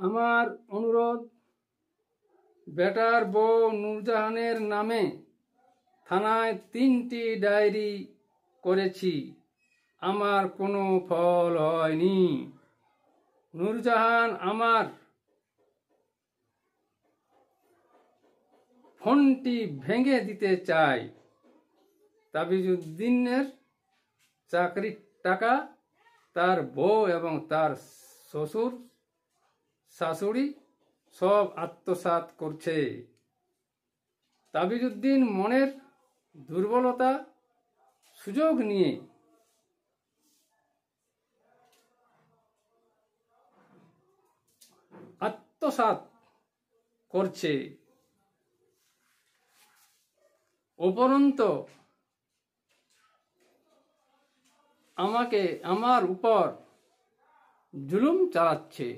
আমার অনুরোধ, বেটার বউ নূরজাহানের নামে থানায় 3টি ডায়েরি করেছি, আমার কোনো ফল হয়নি। নূরজাহান আমার ফোনটি ভেঙে দিতে চায়। তাবিজউদ্দিনের চাকরির টাকা তার বউ এবং তার শ্বশুর শাশুড়ি সব আত্মসাৎ করছে। তাবিজউদ্দিন মনের দুর্বলতা সুযোগ নিয়ে আত্মসাৎ করছে। উপরন্ত আমার উপর জুলুম চালাচ্ছে।